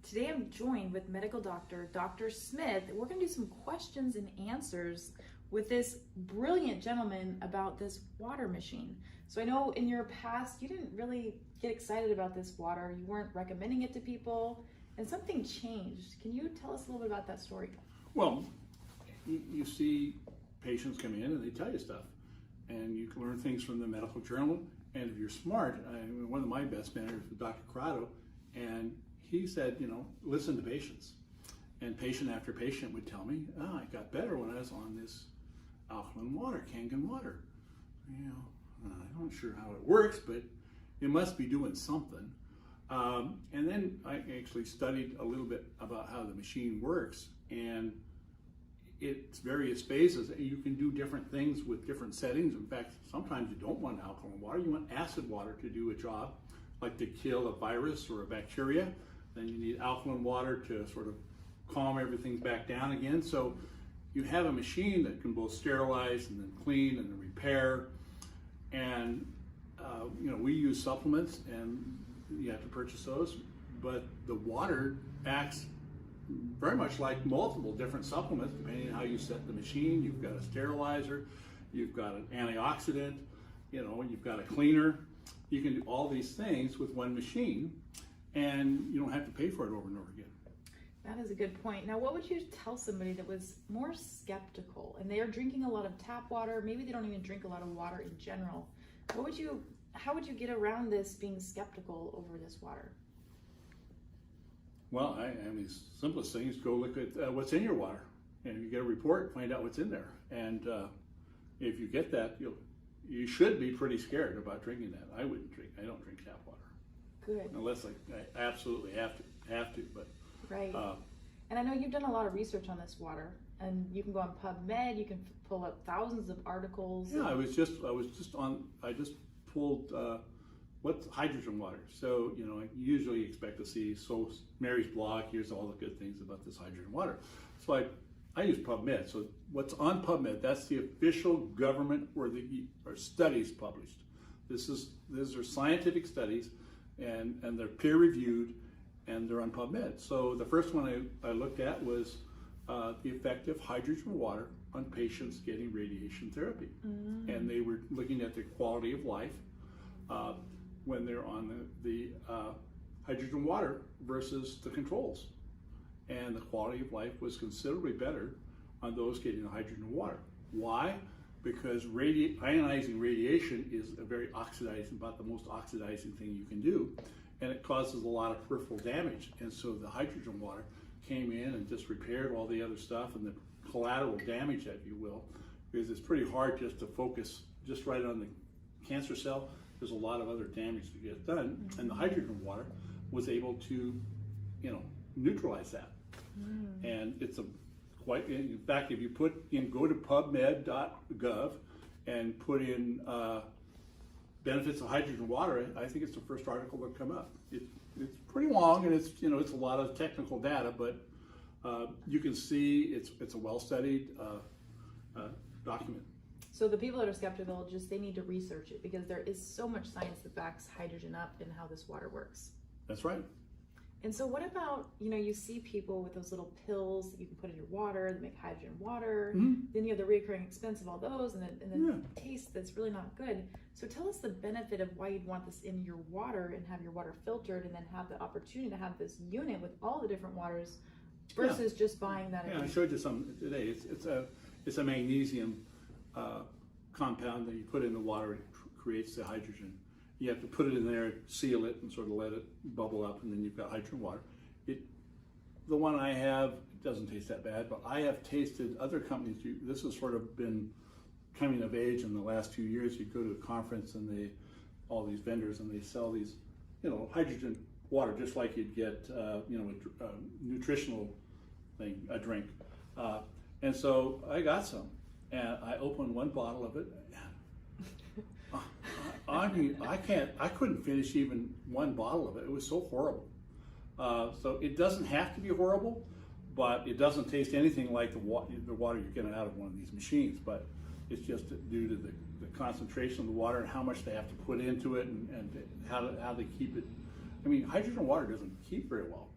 Today I'm joined with medical doctor, Dr. Smith. We're going to do some questions and answers with this brilliant gentleman about this water machine. So I know in your past, you didn't really get excited about this water. You weren't recommending it to people, and something changed. Can you tell us a little bit about that story? Well, you see patients come in and they tell you stuff, and you can learn things from the medical journal. And if you're smart, one of my best mentors was Dr. Corrado, and he said, listen to patients. And patient after patient would tell me, I got better when I was on this alkaline water, Kangen Water. I'm not sure how it works, but it must be doing something. And then I actually studied a little bit about how the machine works, and its various phases. You can do different things with different settings. In fact, sometimes you don't want alkaline water, you want acid water to do a job, like to kill a virus or a bacteria. Then you need alkaline water to sort of calm everything back down again. So you have a machine that can both sterilize and then clean and then repair. And we use supplements, and you have to purchase those, but the water acts very much like multiple different supplements depending on how you set the machine. You've got a sterilizer, you've got an antioxidant, you've got a cleaner. You can do all these things with one machine, and you don't have to pay for it over and over again. That is a good point. Now, what would you tell somebody that was more skeptical and they are drinking a lot of tap water? Maybe they don't even drink a lot of water in general. How would you get around this being skeptical over this water? Well, the simplest thing is go look at what's in your water, and you get a report, find out what's in there. And if you get that, you should be pretty scared about drinking that. I wouldn't drink. I don't drink tap water. Good. Unless I absolutely have to. But right. And I know you've done a lot of research on this water, and you can go on PubMed. You can pull up thousands of articles. Yeah, I just pulled what's hydrogen water. So I usually expect to see Mary's blog. Here's all the good things about this hydrogen water. So I use PubMed. So what's on PubMed? That's the official government where are studies published. These are scientific studies, and they're peer reviewed, and they're on PubMed. So the first one I looked at was the effect of hydrogen water on patients getting radiation therapy. And they were looking at their quality of life when they're on the hydrogen water versus the controls. And the quality of life was considerably better on those getting the hydrogen water. Why? Because ionizing radiation is about the most oxidizing thing you can do, and it causes a lot of peripheral damage. And so the hydrogen water came in and just repaired all the other stuff and the collateral damage, if you will, because it's pretty hard just to focus just right on the cancer cell. There's a lot of other damage to get done, and the hydrogen water was able to, neutralize that. And it's in fact, if you go to PubMed.gov and put in benefits of hydrogen water, I think it's the first article that come up. It's pretty long, and it's a lot of technical data, but you can see it's a well-studied document. So the people that are skeptical, they need to research it, because there is so much science that backs hydrogen up and how this water works. That's right. And so what about, you see people with those little pills that you can put in your water that make hydrogen water. Then you have the recurring expense of all those, and then taste that's really not good. So tell us the benefit of why you'd want this in your water and have your water filtered, and then have the opportunity to have this unit with all the different waters versus just buying that. Yeah, I showed you some today. It's a magnesium compound that you put in the water. It creates the hydrogen. You have to put it in there, seal it, and sort of let it bubble up, and then you've got hydrogen water. The one I have doesn't taste that bad, but I have tasted other companies. This has sort of been coming of age in the last few years. You go to a conference, and all these vendors, and they sell these, hydrogen water, just like you'd get, a nutritional thing, a drink. And so I got some, and I opened one bottle of it. I couldn't finish even one bottle of it. It was so horrible. So it doesn't have to be horrible, but it doesn't taste anything like the water you're getting out of one of these machines. But it's just due to the concentration of the water and how much they have to put into it, and how they keep it. I mean, hydrogen water doesn't keep very well.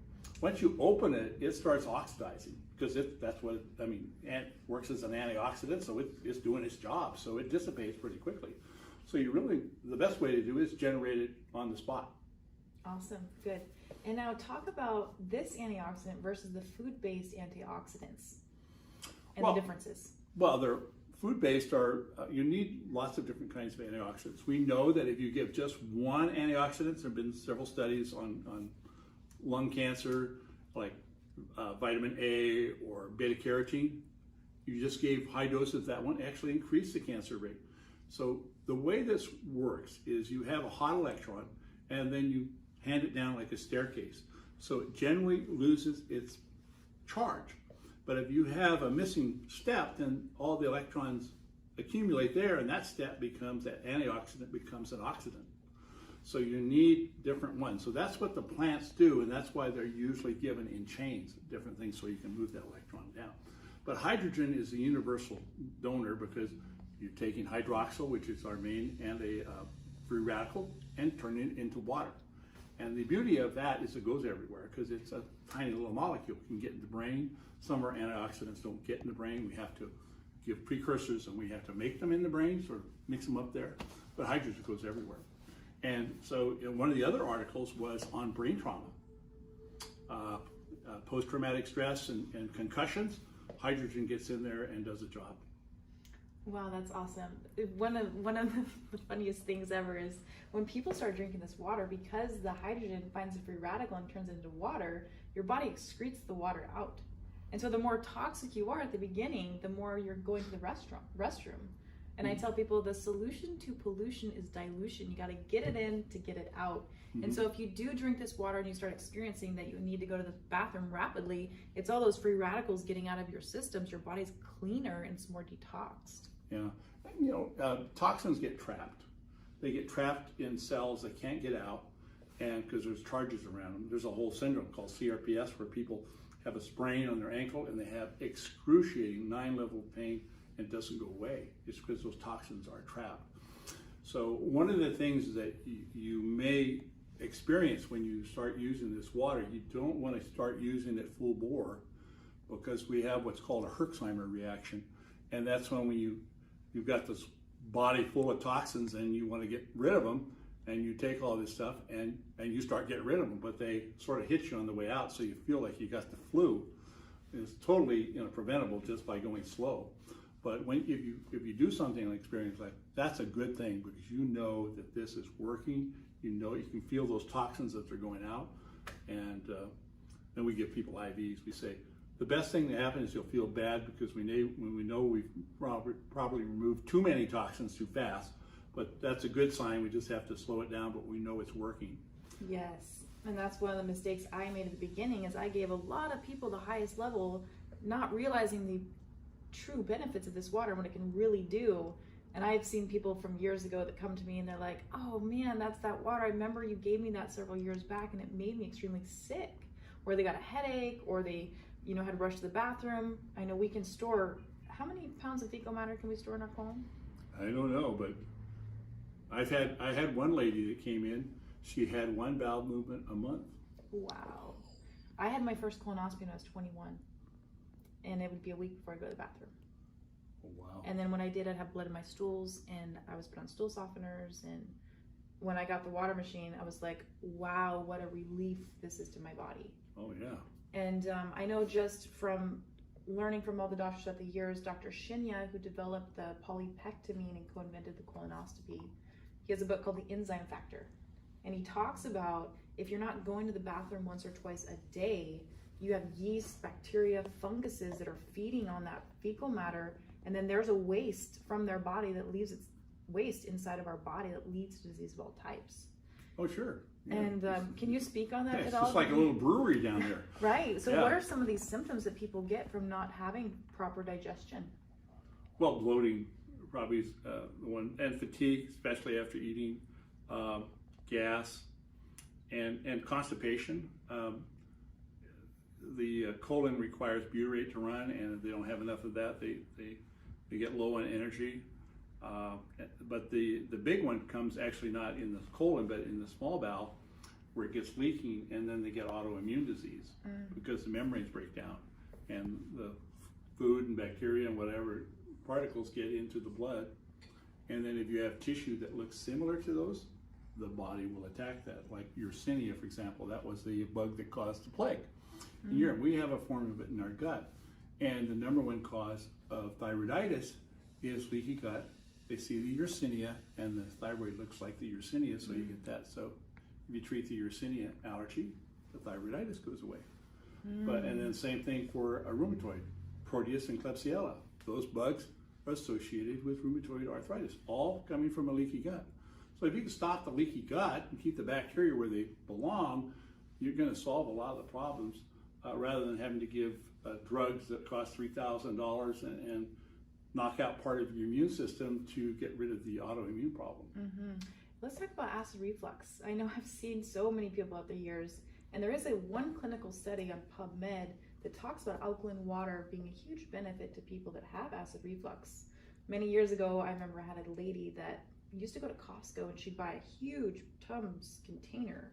once you open it, it starts oxidizing because that's what it works as an antioxidant, so it's doing its job, so it dissipates pretty quickly. So the best way to do it is generate it on the spot. Awesome, good. And now talk about this antioxidant versus the food-based antioxidants and the differences. Well, they're food-based you need lots of different kinds of antioxidants. We know that if you give just one antioxidant, there have been several studies on lung cancer, like vitamin A or beta carotene. You just gave high doses of that one, actually increased the cancer rate. So the way this works is you have a hot electron and then you hand it down like a staircase. So it generally loses its charge. But if you have a missing step, then all the electrons accumulate there, and that antioxidant becomes an oxidant. So you need different ones. So that's what the plants do, and that's why they're usually given in chains, different things, so you can move that electron down. But hydrogen is the universal donor because you're taking hydroxyl, which is our main, and a free radical, and turning it into water. And the beauty of that is it goes everywhere because it's a tiny little molecule. It can get in the brain. Some of our antioxidants don't get in the brain. We have to give precursors and we have to make them in the brain, sort of mix them up there. But hydrogen goes everywhere. And so one of the other articles was on brain trauma, post-traumatic stress and concussions. Hydrogen gets in there and does a job. Wow, that's awesome. One of the funniest things ever is when people start drinking this water, because the hydrogen finds a free radical and turns it into water, your body excretes the water out. And so the more toxic you are at the beginning, the more you're going to the restroom. And I tell people the solution to pollution is dilution. You got to get it in to get it out. And so if you do drink this water and you start experiencing that you need to go to the bathroom rapidly, it's all those free radicals getting out of your systems. Your body's cleaner and it's more detoxed. Yeah, toxins get trapped. They get trapped in cells that can't get out, and because there's charges around them. There's a whole syndrome called CRPS where people have a sprain on their ankle and they have excruciating 9-level pain and it doesn't go away. It's because those toxins are trapped. So one of the things that you may experience when you start using this water, you don't want to start using it full bore because we have what's called a Herxheimer reaction, and that's when you've got this body full of toxins and you want to get rid of them, and you take all this stuff and you start getting rid of them, but they sort of hit you on the way out, so you feel like you got the flu. It's totally preventable just by going slow. But if you do something like experience like that's a good thing because you know that this is working. You know you can feel those toxins that they're going out, and then we give people IVs. We say the best thing to happen is you'll feel bad because when we know we've probably removed too many toxins too fast. But that's a good sign. We just have to slow it down, but we know it's working. Yes, and that's one of the mistakes I made at the beginning is I gave a lot of people the highest level, not realizing the true benefits of this water and what it can really do. And I've seen people from years ago that come to me and they're like, oh man, that's that water. I remember you gave me that several years back and it made me extremely sick. Or they got a headache, or they had to rush to the bathroom. I know we can store, how many pounds of fecal matter can we store in our colon? I don't know, but I had one lady that came in. She had one bowel movement a month. Wow. I had my first colonoscopy when I was 21, and it would be a week before I go to the bathroom. Oh, wow. And then when I did, I'd have blood in my stools, and I was put on stool softeners. And when I got the water machine, I was like, wow, what a relief this is to my body. Oh, yeah. And I know just from learning from all the doctors throughout the years, Dr. Shinya, who developed the polypectamine and co-invented the colonoscopy, he has a book called The Enzyme Factor. And he talks about if you're not going to the bathroom once or twice a day, you have yeast, bacteria, funguses that are feeding on that fecal matter. And then there's a waste from their body that leaves its waste inside of our body that leads to disease of all types. Oh, sure. Yeah. And can you speak on that at it's all? It's just like a little brewery down there. Right. So Yeah. what are some of these symptoms that people get from not having proper digestion? Well, bloating probably is the one, and fatigue, especially after eating, gas, and constipation. The colon requires butyrate to run, and if they don't have enough of that, they get low on energy. But the big one comes actually not in the colon, but in the small bowel. where it gets leaking, and then they get autoimmune disease because the membranes break down and the food and bacteria and whatever particles get into the blood. And then if you have tissue that looks similar to those, the body will attack that. Like Yersinia, for example, that was the bug that caused the plague. In Europe, we have a form of it in our gut. And the number one cause of thyroiditis is leaky gut. They see the Yersinia, and the thyroid looks like the Yersinia, so you get that. So if you treat the Yersinia allergy, the thyroiditis goes away. And then same thing for a rheumatoid, Proteus and Klebsiella. Those bugs are associated with rheumatoid arthritis, all coming from a leaky gut. So if you can stop the leaky gut and keep the bacteria where they belong, you're going to solve a lot of the problems rather than having to give drugs that cost $3,000 and knock out part of your immune system to get rid of the autoimmune problem. Let's talk about acid reflux. I know I've seen so many people out the years, and there is one clinical study on PubMed that talks about alkaline water being a huge benefit to people that have acid reflux. Many years ago, I remember I had a lady that used to go to Costco and she'd buy a huge Tums container,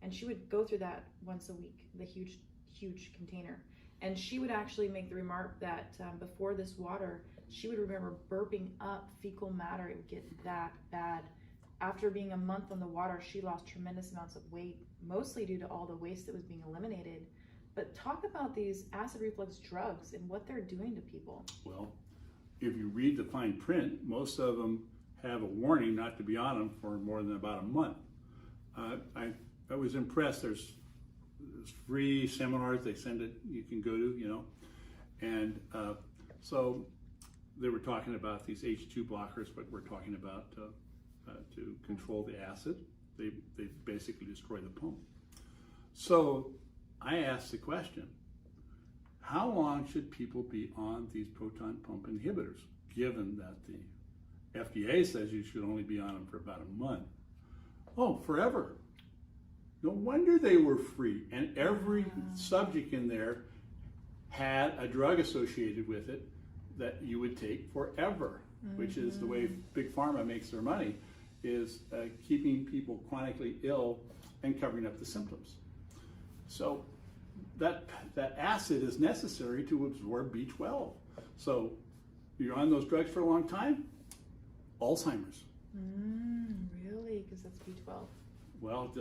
and she would go through that once a week, the huge container. And she would actually make the remark that before this water, she would remember burping up fecal matter. It would get that bad. After being a month on the water, she lost tremendous amounts of weight, mostly due to all the waste that was being eliminated. But talk about these acid reflux drugs and what they're doing to people. Well, if you read the fine print, most of them have a warning not to be on them for more than about a month. I was impressed. There's free seminars they send it, you can go to, and so they were talking about these H2 blockers, but we're talking about to control the acid. They basically destroy the pump. So I asked the question, how long should people be on these proton pump inhibitors, given that the FDA says you should only be on them for about a month? Oh, forever. No wonder they were free. And every subject in there had a drug associated with it that you would take forever, which is the way Big Pharma makes their money, is keeping people chronically ill and covering up the symptoms. So that acid is necessary to absorb B12. So you're on those drugs for a long time, Alzheimer's. Really? Because that's B12. Well,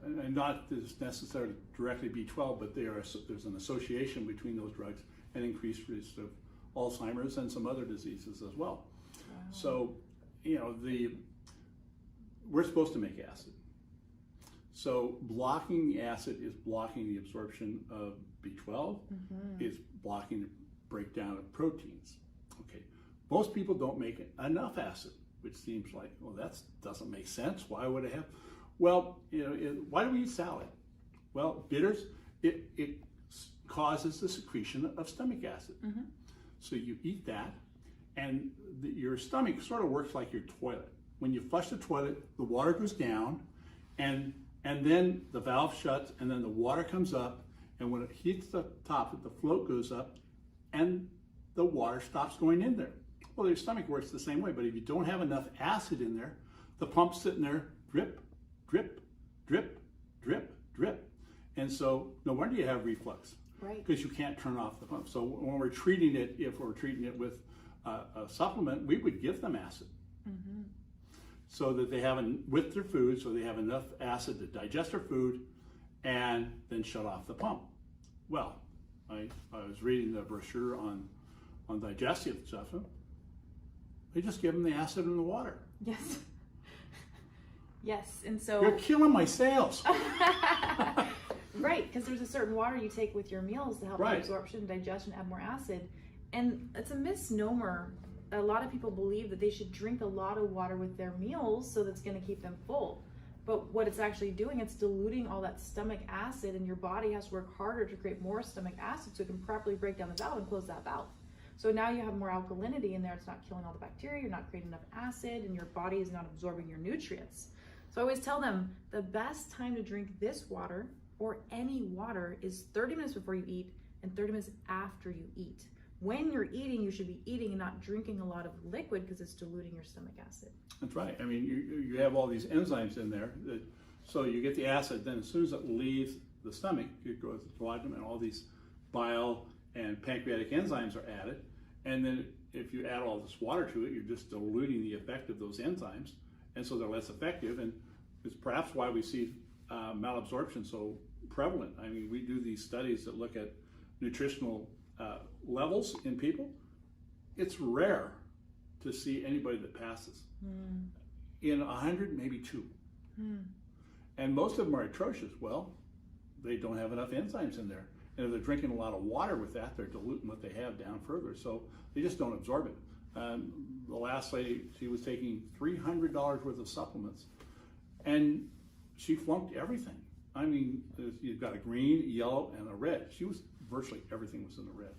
and not just necessarily directly B12, but there's an association between those drugs and increased risk of Alzheimer's and some other diseases as well. Wow. So, we're supposed to make acid. So blocking the acid is blocking the absorption of B12. It's blocking the breakdown of proteins. Okay, most people don't make enough acid, which seems like, well, that doesn't make sense. Why would I have? Well, why do we eat salad? Well, bitters, it causes the secretion of stomach acid. So you eat that, and your stomach sort of works like your toilet. When you flush the toilet, the water goes down, and then the valve shuts, and then the water comes up, and when it hits the top, the float goes up, and the water stops going in there. Well, your stomach works the same way, but if you don't have enough acid in there, the pump's sitting there, drip, drip, drip, drip, drip. And so no wonder you have reflux, right? Because you can't turn off the pump. So when we're treating it, if we're treating it with a supplement, we would give them acid. So that they have, with their food, so they have enough acid to digest their food and then shut off the pump. Well, I was reading the brochure on digestive stuff. They just give them the acid in the water. Yes. Yes, and so... You're killing my sales. Right, because there's a certain water you take with your meals to help with absorption, digestion, add more acid. And it's a misnomer. A lot of people believe that they should drink a lot of water with their meals so that's going to keep them full. But what it's actually doing, it's diluting all that stomach acid, and your body has to work harder to create more stomach acid so it can properly break down the valve and close that valve. So now you have more alkalinity in there. It's not killing all the bacteria, you're not creating enough acid, and your body is not absorbing your nutrients. So I always tell them the best time to drink this water or any water is 30 minutes before you eat and 30 minutes after you eat. When you're eating, you should be eating and not drinking a lot of liquid because it's diluting your stomach acid. That's right. I mean, you have all these enzymes in there that So you get the acid, then as soon as it leaves the stomach, it goes to the duodenum, and all these bile and pancreatic enzymes are added. And then if you add all this water to it, you're just diluting the effect of those enzymes, and so they're less effective. And it's perhaps why we see malabsorption so prevalent. I mean, we do these studies that look at nutritional levels in people. It's rare to see anybody that passes. In 100, maybe 2. And most of them are atrocious. Well, they don't have enough enzymes in there. And if they're drinking a lot of water with that, they're diluting what they have down further. So they just don't absorb it. The last lady, she was taking $300 worth of supplements, and she flunked everything. I mean, you've got a green, yellow, and a red. She was, virtually everything was in the red.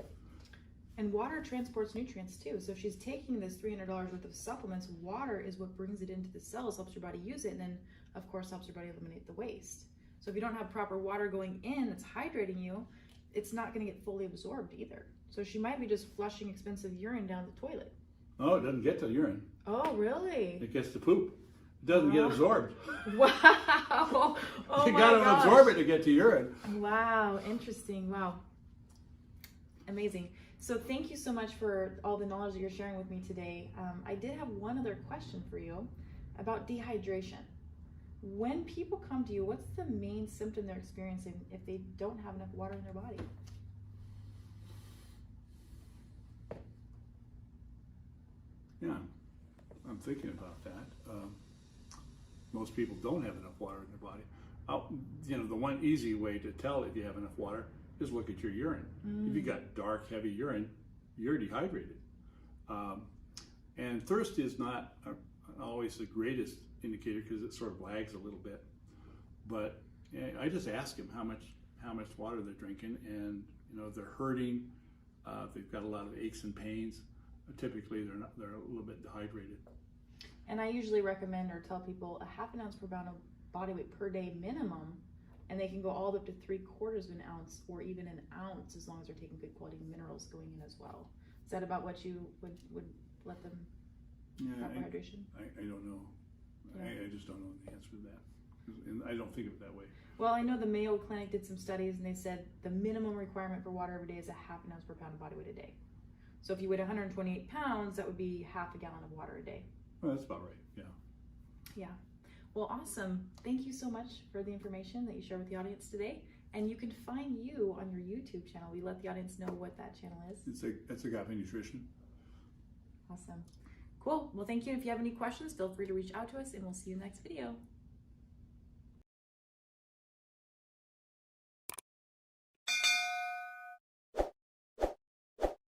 And water transports nutrients too. So if she's taking this $300 worth of supplements, water is what brings it into the cells, helps your body use it, and then of course helps your body eliminate the waste. So if you don't have proper water going in that's hydrating you, it's not going to get fully absorbed either. So she might be just flushing expensive urine down the toilet. Oh, it doesn't get to urine. Oh, really? It gets to poop. It doesn't get absorbed. Wow. Oh, you my got to gosh. absorb it to get to urine. Wow, interesting. Wow. Amazing. So thank you so much for all the knowledge that you're sharing with me today. I did have one other question for you about dehydration. When people come to you, what's the main symptom they're experiencing if they don't have enough water in their body? Yeah, I'm thinking about that. Most people don't have enough water in their body. You know, the one easy way to tell if you have enough water is look at your urine. If you got dark, heavy urine, you're dehydrated. And thirst is not always the greatest indicator because it sort of lags a little bit. But I just ask them how much water they're drinking, and you know, if they're hurting, if they've got a lot of aches and pains, typically they're a little bit dehydrated. And I usually recommend or tell people a half an ounce per pound of body weight per day minimum, and they can go all the way up to 3/4 of an ounce or even an ounce as long as they're taking good quality minerals going in as well. Is that about what you would let them have for hydration? I don't know. Yeah. I just don't know the answer to that. And I don't think of it that way. Well, I know the Mayo Clinic did some studies, and they said the minimum requirement for water every day is a half an ounce per pound of body weight a day. So if you weighed 128 pounds, that would be half a gallon of water a day. Well, that's about right, yeah. Yeah. Well, awesome. Thank you so much for the information that you shared with the audience today. And you can find you on your YouTube channel. We let the audience know what that channel is. It's Agape Nutrition. Awesome. Cool. Well, thank you. If you have any questions, feel free to reach out to us, and we'll see you in the next video.